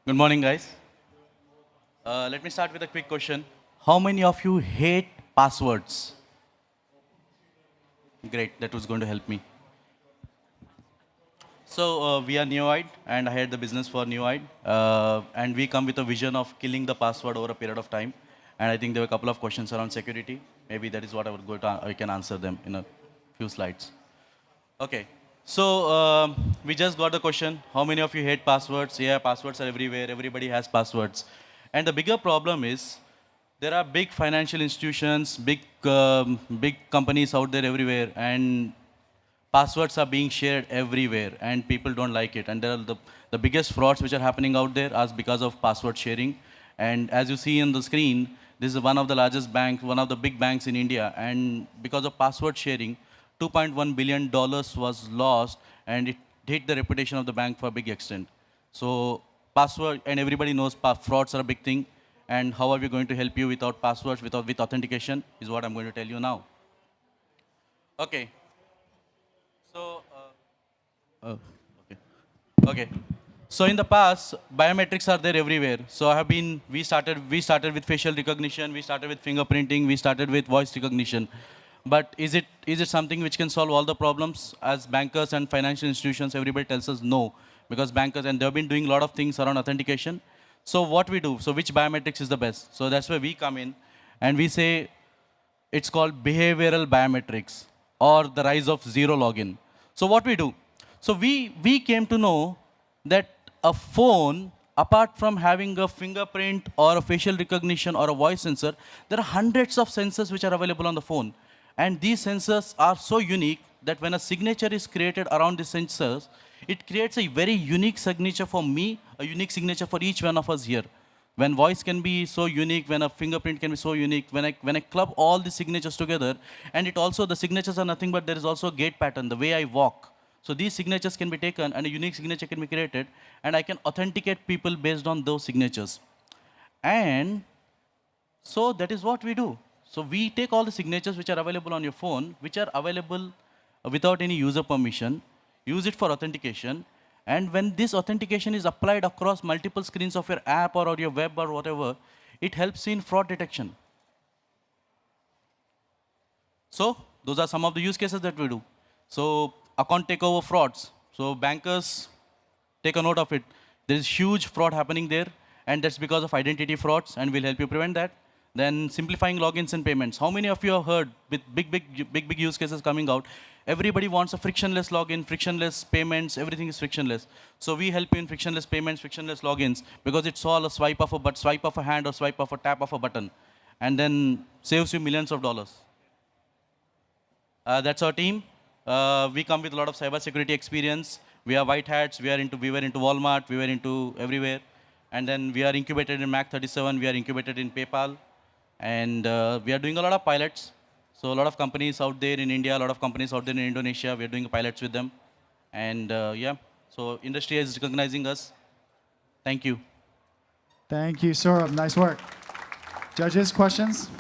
Good morning, guys. Let me start with a quick question. How many of you hate passwords? Great, that was going to help me. So we are neoEYED, and I had the business for neoEYED. And we come with a vision of killing the password over a period of time. And I think there were a couple of questions around security. Maybe that is what I would go to, I can answer them in a few slides. Okay. So we just got the question, how many of you hate passwords? Yeah, passwords are everywhere. Everybody has passwords. And the bigger problem is there are big financial institutions, big companies out there everywhere, and passwords are being shared everywhere, and people don't like it. And there are the biggest frauds which are happening out there are because of password sharing. And as you see on the screen, this is one of the largest banks, one of the big banks in India, and because of password sharing, $2.1 billion was lost, and it hit the reputation of the bank for a big extent. So password, and everybody knows frauds are a big thing. And how are we going to help you without passwords, with authentication, is what I'm going to tell you now. Okay. So, okay. Okay. So in the past, biometrics are there everywhere. So we started with facial recognition, we started with fingerprinting, we started with voice recognition. But is it something which can solve all the problems? As bankers and financial institutions, everybody tells us no, because bankers, and they've been doing a lot of things around authentication. So what we do? So which biometrics is the best? So that's where we come in, and we say it's called behavioral biometrics, or the rise of zero login. So what we do? So we came to know that a phone, apart from having a fingerprint or a facial recognition or a voice sensor, there are hundreds of sensors which are available on the phone. And these sensors are so unique that when a signature is created around the sensors, it creates a very unique signature for me, a unique signature for each one of us here. When voice can be so unique, when a fingerprint can be so unique, when I club all the signatures together, and it also, the signatures are nothing but there is also a gait pattern, the way I walk. So these signatures can be taken and a unique signature can be created, and I can authenticate people based on those signatures. And so that is what we do. So we take all the signatures which are available on your phone, which are available without any user permission, use it for authentication. And when this authentication is applied across multiple screens of your app or your web or whatever, it helps in fraud detection. So those are some of the use cases that we do. So account takeover frauds. So bankers, take a note of it. There is huge fraud happening there, and that's because of identity frauds, and we'll help you prevent that. Then simplifying logins and payments. How many of you have heard with big use cases coming out? Everybody wants a frictionless login, frictionless payments, everything is frictionless. So we help you in frictionless payments, frictionless logins, because it's all a swipe of a hand or swipe of a tap of a button, and then saves you millions of dollars. That's our team. We come with a lot of cybersecurity experience. We are white hats. We were into Walmart. We were into everywhere. And then we are incubated in Mac 37. We are incubated in PayPal. And we are doing a lot of pilots. So a lot of companies out there in India, a lot of companies out there in Indonesia, we are doing pilots with them. And yeah, so industry is recognizing us. Thank you. Thank you, Saurabh. Nice work. Judges, questions?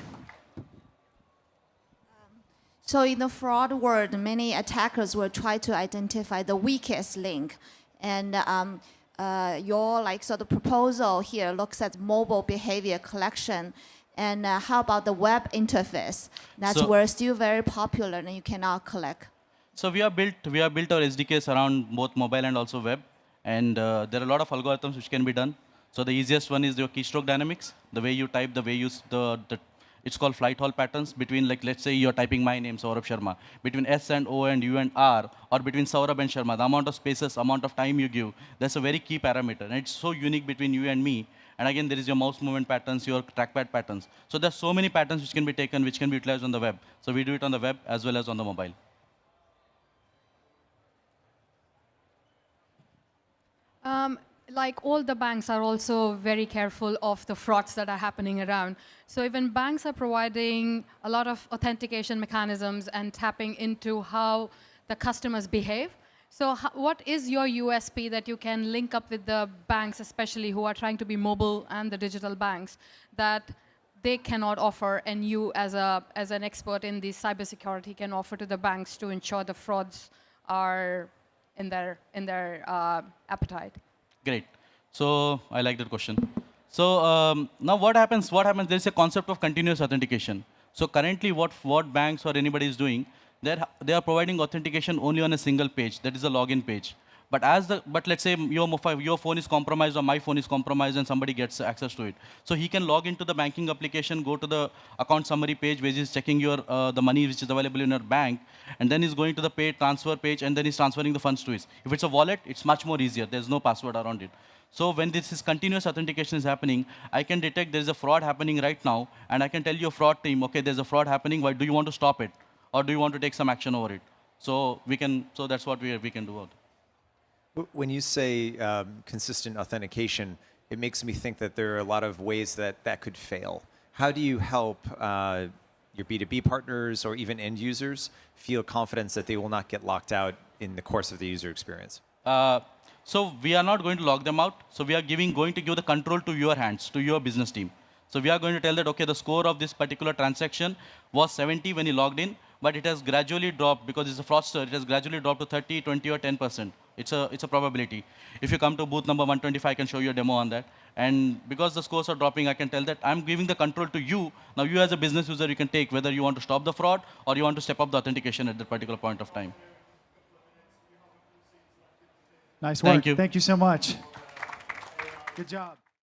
So in the fraud world, many attackers will try to identify the weakest link. And your sort of proposal here looks at mobile behavior collection. And how about the web interface? That's where still very popular and you cannot collect. So we have built our SDKs around both mobile and also web. And there are a lot of algorithms which can be done. So the easiest one is your Keystroke Dynamics. The way you type, the way you, it's called flight hall patterns between, like, let's say you're typing my name, Saurabh Sharma. Between S and O and U and R, or between Saurabh and Sharma, the amount of spaces, amount of time you give, that's a very key parameter. And it's so unique between you and me. And again, there is your mouse movement patterns, your trackpad patterns. So there's so many patterns which can be taken, which can be utilized on the web. So we do it on the web as well as on the mobile. Like all the banks are also very careful of the frauds that are happening around. So even banks are providing a lot of authentication mechanisms and tapping into how the customers behave. So what is your USP that you can link up with the banks, especially who are trying to be mobile and the digital banks, that they cannot offer, and you as an expert in the cybersecurity can offer to the banks to ensure the frauds are in their appetite? Great. So I like that question. So now what happens? What happens? There is a concept of continuous authentication. So currently, what banks or anybody is doing, they are providing authentication only on a single page. That is a login page. But let's say your phone is compromised or my phone is compromised and somebody gets access to it. So he can log into the banking application, go to the account summary page where he's checking your the money which is available in your bank, and then he's going to the pay transfer page and then he's transferring the funds to his. If it's a wallet, it's much more easier. There's no password around it. So when this is continuous authentication is happening, I can detect there is a fraud happening right now, and I can tell your fraud team, okay, there's a fraud happening. Why do you want to stop it, or do you want to take some action over it? So we can. So that's what we can do. When you say consistent authentication, it makes me think that there are a lot of ways that that could fail. How do you help your B2B partners or even end users feel confidence that they will not get locked out in the course of the user experience? So we are not going to lock them out. So we are going to give the control to your hands, to your business team. So we are going to tell that, okay, the score of this particular transaction was 70 when you logged in, but it has gradually dropped because it's a fraudster. It has gradually dropped to 30, 20, or 10%. It's a probability. If you come to booth number 125, I can show you a demo on that. And because the scores are dropping, I can tell that I'm giving the control to you. Now you as a business user, you can take whether you want to stop the fraud or you want to step up the authentication at that particular point of time. Nice work. Thank you. Thank you so much. Good job.